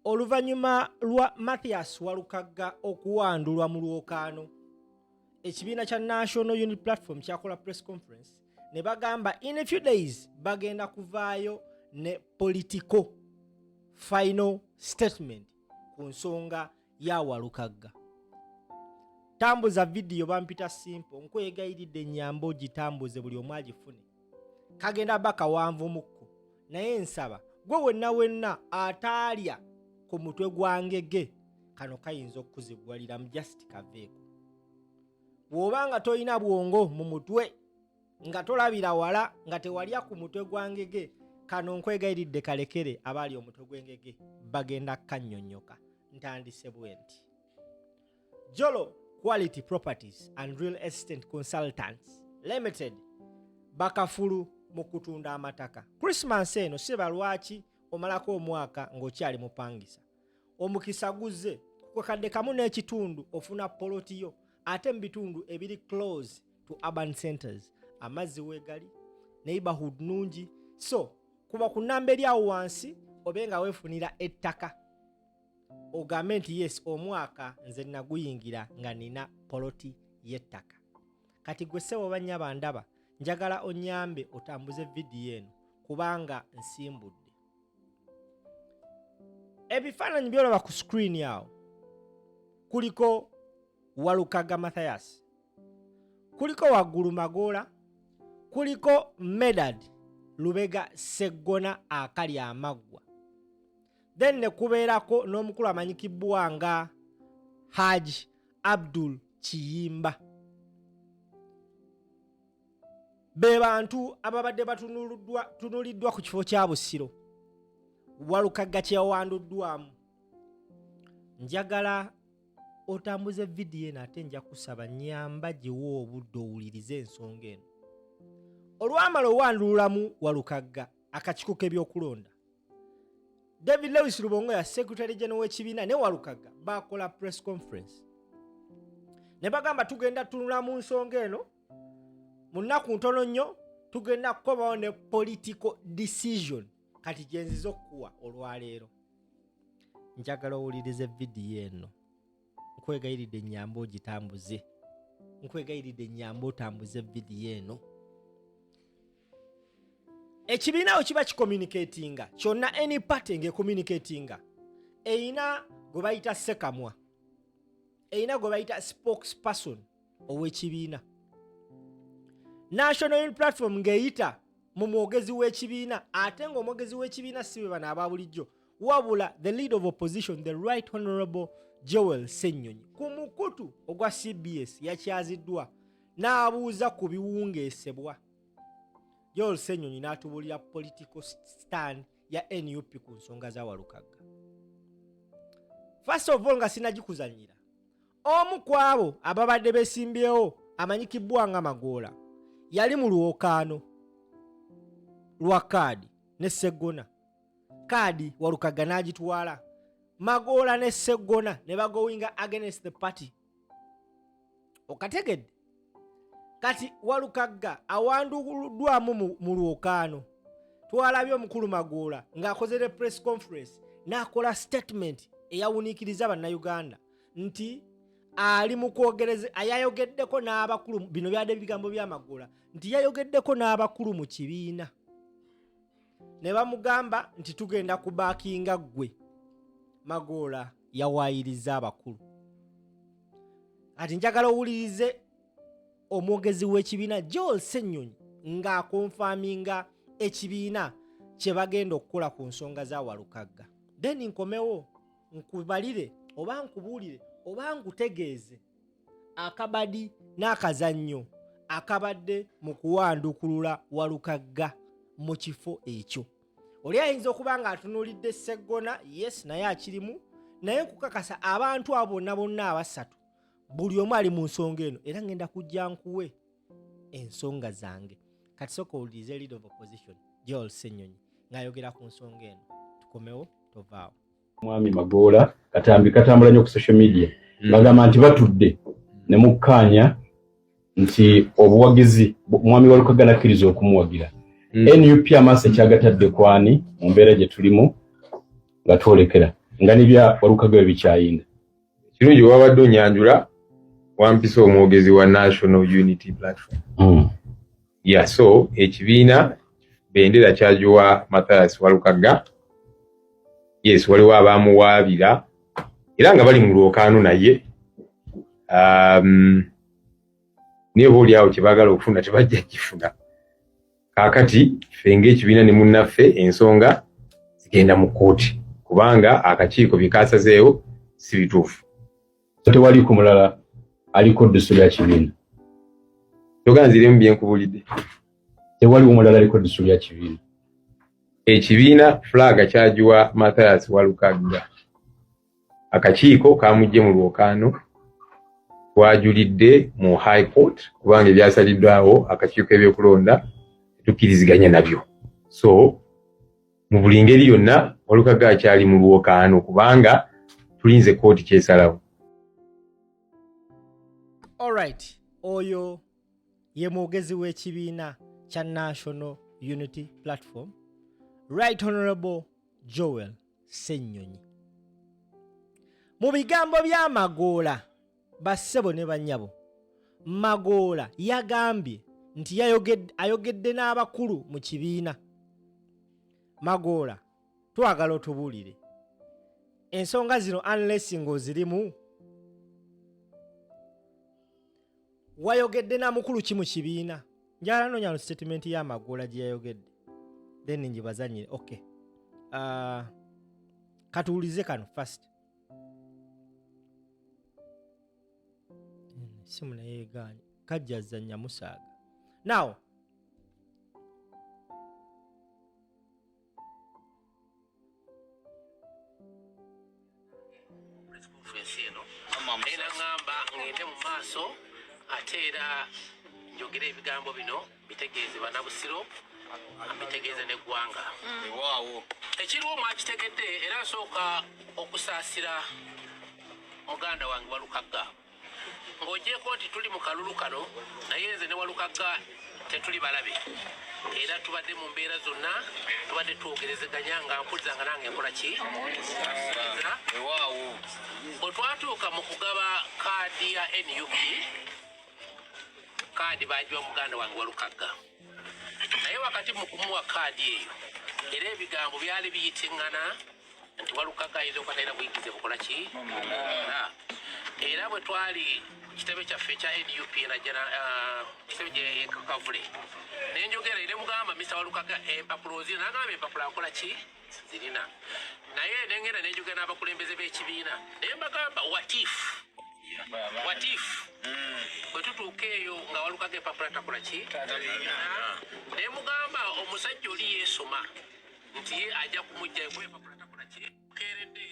Oluvanyuma lwa Mathias Walukagga okuwandulwa mu lwokaano, ekibiina kya National Unity Platform kyakola press conference ne bagamba in a few days bagenda kuvaayo ne political final statement ku nsonga ya Walukagga. Tambuza video bampita simple nkwegayiridde ennyambo gitambuze buli omu agifune. Kagenda baka wanvu mukko naye nsaba gwe wenna ataalya ku mutwe gwangege kano kayinza okuzigwalira mu just kaveeko. Bw'obanga toyina bwongo mu mutwe nga tolabira wala nga tewalya ku mutwe gwangege kano nkwegayiridde kalekere abali omutwe gwengege bagenda kannyonnyoka. Ntandise bwenti. Jolo Quality Properties and Real Estate Consultants Limited bakafulu mu kutunda amataka. Christmas eno siba lwaki omalako omwaka ng'okyali mupangisa. Omukisa guze ku kadde kamu n'ekitundu ofuna polotiyo ate mu bitundu ebiri close to urban centers. Amazzi weegali, neighborhood nungi. So kuba ku nnamba eri awo wansi obenga weefunira ettaka. Ogambe nti yes omwaka nze naguyingira nga nina poloti y'ettaka. Kati gwe ssebo bannyaba ndaba njagala onyambe otambuze vidiyo eno kubanga nsimbudde. Ebifaananyi byolaba ku screen yawo kuliko Walukagga Mathias, kuliko Waggulu Magoola, kuliko Medad Lubega Sseggona akali amaggwa. Then ne kubeerako n'omukulu amanyikibwa nga Haji Abdul Kiyimba. Be bantu ababadde batunuliddwa ku kifo kya Busiro Walukagga kye yawanduddwamu. Njagala otambuze vidiyo eno ate nja kusaba nnyamba giwe obudde owulirize ensonga eno. Olwamala owandululamu Walukagga akakiiko k'ebyokulonda, David Lewis Lubongo ya Secretary General w'ekibiina ne Walukagga bakola press conference. Ne bagamba tugenda tunula mu nsonga eno mu nnaku ntono nnyo tugenda kukomawo ne political decision kati gyenziza okuwa olwaleero. Njagala owulirize vidiyo eno. Nkwegayiridde ennyambo ogitambuze. Nkwegayiridde ennyambo otambuze vidiyo eno. Ekibiina awo kiba kicommunicatinga kyonna any party ng'ecommunicatinga eyina gwe bayita ssekamwa, eyina gwe bayita spokesperson ow'ekibiina. National Unity Platform ng'eyita mu mwogezi w'ekibiina ate ng'omwogezi w'ekibiina si be bano aba bulijjo wabula the leader of opposition the right honorable Joel Ssenyonyi ku mukutu ogwa CBS yakyaziddwa n'abuuza ku biwungeesebwa. Joel Ssenyonyi n'atubulira political stand ya NUP ku nsonga za Walukagga. First of all nga sinagikuzanyira, omu ku abo ababadde beesimbyewo amanyikibwa nga Magoola yali mu lwokaano lwa Kaadi ne Sseggona. Kaadi Walukagga n'agitwala, Magoola ne Sseggona ne bagowinga against the party. Okategedde? Kati Walukagga awanduddwamu mu lwokaano. Twalabye omukulu Magoola ng'akozere press conference n'akola statement eyawuniikiriza bannayuganda nti ali mu kwogereza ayayogeddeko n'abakulu. Bino byadde bigambo bya Magoola nti yayogeddeko n'abakulu mu kibiina ne bamugamba nti tugenda kubaakinga ggwe. Magoola yawaayiriza abakulu. Kati njagala owulirize omwogezi w'ekibiina Joel Ssenyonyi ng'akonfaminga ekibiina kye bagenda okukola ku nsonga za Walukagga. Then nkomewo nkubalire oba nkubuulire oba nkutegeeze akabadi n'akazannyo akabadde mu kuwandukulula Walukagga mu kifo ekyo. Oli ayinza okuba ng'atunuulidde Sseggona, yes naye akirimu, naye nkukakasa abantu abo bonna abasatu buli omu ali mu nsonga eno era ngenda kujja nkuwe ensonga zange. Kati sooka owulirize leader of opposition Joel Ssenyonyi ng'ayogera ku nsonga eno. Tukomewo tovaawo. Mwami Magoola katambula nnyo ku social media bagamba nti batudde ne mukkaanya nti obuwagizi mwami Walukagga nakkiriza okumuwagira. NUP amaaso ekyagatadde kwani mu mbeera gye tulimu nga twolekera. nga nibya Walukagga bikyayinda. Kirungi wabadde onyanjula wampisa omwogezi wa National Unity Platform. Yeah, so ekibiina bendera kyajuwa Mathias Walukagga. Yes, waliwo abamuwaabira era nga bali mu lwokaano naye. Niye boli awo kibagala okufuna tebajja kifuna. Kakati fenge ekibiina ne munnaffe ensonga zigenda mu kkooti kubanga akakiiko bikasazeewo si bituufu. Tewali ku mulala aliko ddiso lya kibiina. Toganziremu byenkubulidde. Tewali omulala aliko ddiso lya kibiina. Ekibiina flaga kyajuwa Mathias Walukagga. Akakiiko kamujje mu lwokaano twajulidde mu High Court kubanga ebyasaliddwawo akakiiko ebyokulonda tukkiriziganya nabyo. So mu buli ngeri yonna Walukagga akyali mu lwokaano kubanga tulinze kkooti kyesalawo. Alright, oyo ye mwogezi w'ekibiina kya National Unity Platform, Right Honorable Joel Ssenyonyi. Mu bigambo bya Magoola bassebo ne bannyabo, Magoola yagambye nti ayogedde n'abakulu mu kibiina. Magoola, twagala otubuulire ensonga zino unless ng'ozirimu, wayogedde na mukulu ki mu kibiina? Njala noonya statement ya Magoola gye yayogedde then njibazanyire. Okay, katuulize kano first. Simu naye yegaanye kajja zanya musaaga. Now era ngamba ngende mu maaso ate era njogera ebigambo bino bitegeeze bannabusiro ambitegeeze n'eggwanga. Ekiriwo mwakitegedde era nsooka okusaasira muganda wange Walukagga ng'ogyeko nti tuli mu kalulu kano naye nze ne Walukagga tetuli balabe era tubadde mu mbeera zonna tubadde twogerezeganya nga mpulizanga nange nkola ki bwe twatuuka mu kugaba kaadi ya NUP kaadi bagiwa muganda wange Walukagga naye wakati mu kumuwa kaadi eyo era ebigambo byali biyitiŋŋana nti Walukagga ayinza okuba buyigize bukola ki era bwe twali kitebe kyaffe ekya NUP kitebe kyekakavule nenjogera ere mugamba Mr. Walukagga empapulo zina nagamba empapula akola ki zirina naye nengenda nenjogera n'abakulembeze b'ekibiina naye mbagamba watifu bwe tutuuka eyo nga Walukagga empapula takola ki naye mugamba omusajja oli yeesoma nti ye ajja kumujja kuba empapula takola ki keredde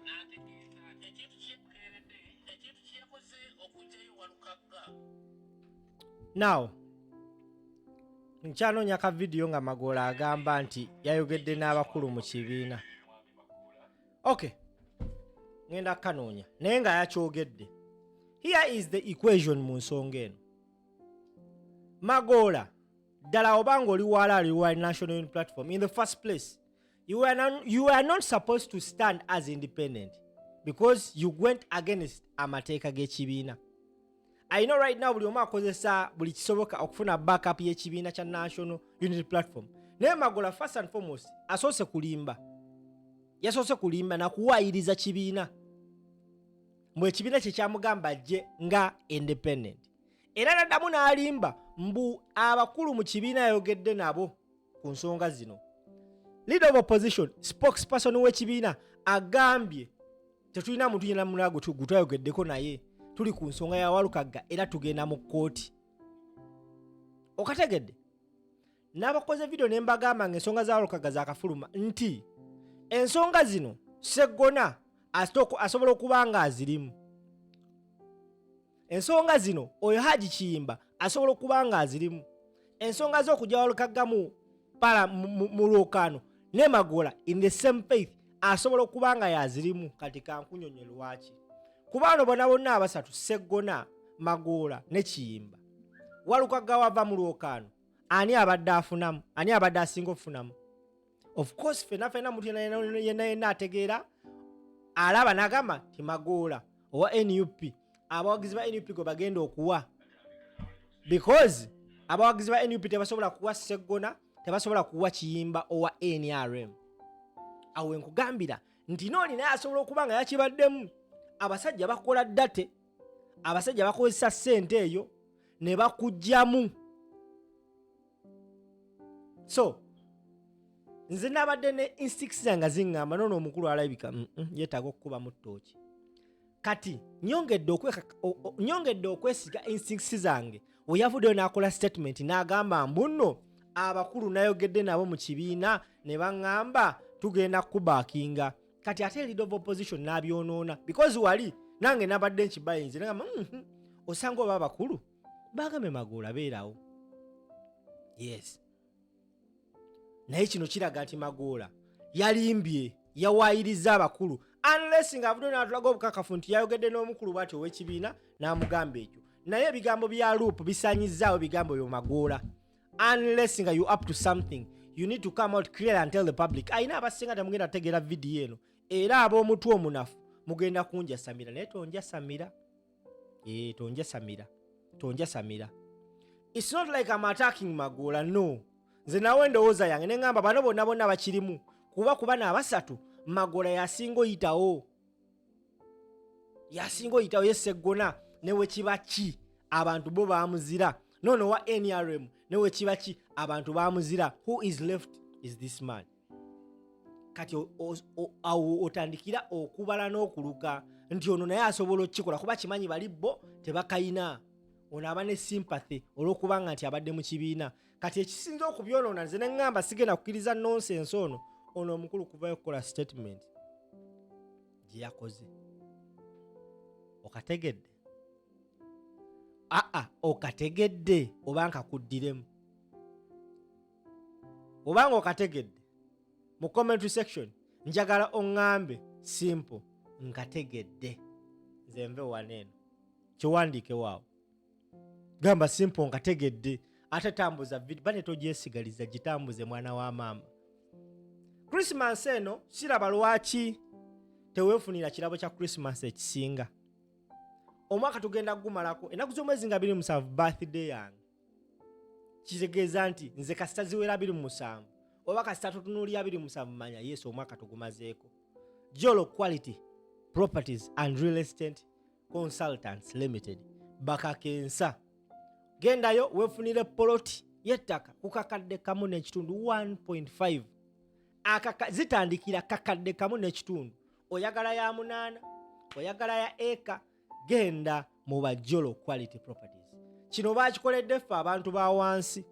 n'ategeeza ekintu kyekeredde ekintu kyekoze okujjayo Walukagga. Now nkyanoonya ka video nga Magoola agamba nti yayogedde n'abakulu mu kibiina. Okay, ngenda kanoonya naye nga yakyogedde. Here is the equation mu nsonga eno. Magoola, ddala obanga oli walaali wa National Unity Platform, in the first place you are not supposed to stand as independent because you went against amateeka g'ekibiina. I know right now buli omu akozesa buli kisoboka okufuna backup y'ekibiina kya National Unity Platform. Naye Magoola first and foremost yasoose kulimba na kuwaayiriza kibiina mbu ekibiina kye kyamugamba ajje nga independent. Era naddamu n'alimba mbu abakulu mu kibiina yayogedde nabo ku nsonga zino. Leader of opposition, spokesperson w'ekibiina agambye tetulina muntu yenna mulago gutwayogeddeko naye tuli ku nsonga ya Walukagga era tugenda mu kkooti. Okategedde n'abakoze video ne mbagamba ng'ensonga za Walukagga zaakafuluma nti ensonga zino Sseggona asobola okuba nga azirimu. Ensonga zino oyo Haji Kiyimba asobola okuba nga azirimu. Ensonga z'okujja Walukagga mu lwokaano ne Magoola in the same faith asobola okuba nga yazirimu. Kati kankunyonye lwaki kuba bano bonna abasatu Sseggona, Magoola ne Kiyimba Walukagga wava mu lwokaano ani abadde afunamu? Ani abadde asinga okufunamu? Of course fena muntu yenna ategeera alaba n'agamba timagoola owa NUP abawagizi ba NUP gwe bagenda okuwa because abawagizi ba NUP tebasobola kuwa Sseggona tebasobola kuwa Kiyimba owa NRM awe nkugambira nti nooni naye asobola okuba nga yakibaddemu abasajja bakola ddate abasajja bakozesa ssente eyo ne bakujjamu so nze nabadde ne instincts zange ziŋŋamba nono omukulu alabika yeetaaga okukuba mu ttooki kati nyongedde okwesiga instincts zange weyavuddeyo n'akola statement n'agamba mbunno abakulu nayogedde nabo mu kibiina ne baŋŋamba tugenda kubaakinga kati ate leader of opposition n'abyonoona because wali nange nabadde nkibayinze nagamba osanga oba abakulu bagambe Magoola beerawo yes naye kino kiraga nti Magoola yalimbye yawaayiriza abakulu unless ng'avuddeyo n'atulaga obukakafu nti yayogedde n'omukulu bw'ati ow'ekibiina n'amugamba ekyo naye ebigambo bya loop bisaanyizzaawo ebigambo byo Magoola unless nga you up to something you need to come out clear and tell the public ayina abasinga temugenda tegeera vidiyo eno era ab'omutwe omunafu mugenda kunjasamira naye tonjasamira tonjasamira it's not like I'm attacking Magoola no nze nawe ndowooza yange ne ŋŋamba bano bonna bakirimu kuba n'abasatu Magoola yasinga oyitawo ye Sseggona ne we kiba ki abantu bo baamuzira nono wa NRM ne we kiba ki abantu baamuzira who is left is this man kati awo otandikira okubala n'okuluka nti ono naye asobola okukikola kuba kimanyi bali bo tebakayina ono aba ne sympathy olw'okubanga nti abadde mu kibiina kati ekisinza okubyonoona nze ne ŋŋamba sigenda kukkiriza nonsense ono omukulu kuvayo okukola statement gye yakoze okategedde okategedde oba nkakuddiremu obanga okategedde mu comment section njagala oŋŋambe simple nkategedde nze nve waneeno kiwandiike waawo gamba simple nkategedde ate tambuza video bane togyesigaliza gitambuze mwana wa maama Christmas eno siraba lwaki teweefunira kirabo kya Christmas ekisinga omwaka tugenda kugumalako ennaku z'omwezi nga 27 birthday yange kitegeeza nti nze kasita ziwera 27 oba kasita tutunuulira 27 manya yesu omwaka tugumazeeko Jolo Quality Properties and Real Estate Consultants Limited bakakensa gendayo weefunire poloti y'ettaka ku kakadde kamu n'ekitundu 1.5 zitandikira kakadde kamu n'ekitundu oyagala ya 8 oyagala ya eka genda mu ba Jolo Quality Properties kino bakikoledde ffe abantu ba wansi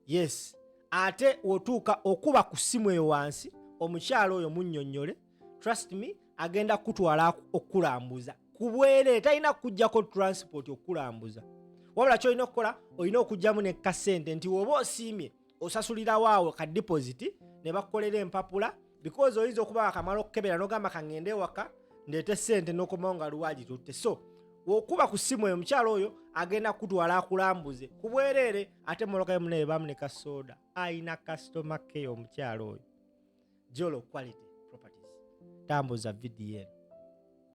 yes ate otuuka okuba ku ssimu eyo wansi omukyalo oyo munnyonnyole trust me agenda kutwala okukulambuza kubwere talina kujjako transport okukulambuza wabula kyolina okukola olina okujjamu ne kasente nti woba osiimye osasulira waawe ka deposit ne bakukolera empapula because oyinza okuba akamala okukebera n'ogamba kangende ewaka ndeete sente n'okomawo nga luwaagi tutte so wokuba ku ssimu eyo omukyalo oyo agenda kutwala akulambuze ku bwereere ate molokayo munaye bamu ne kasoda ayina customer care omukyalo oyo Jolo Quality Properties tambuza vidiyo eno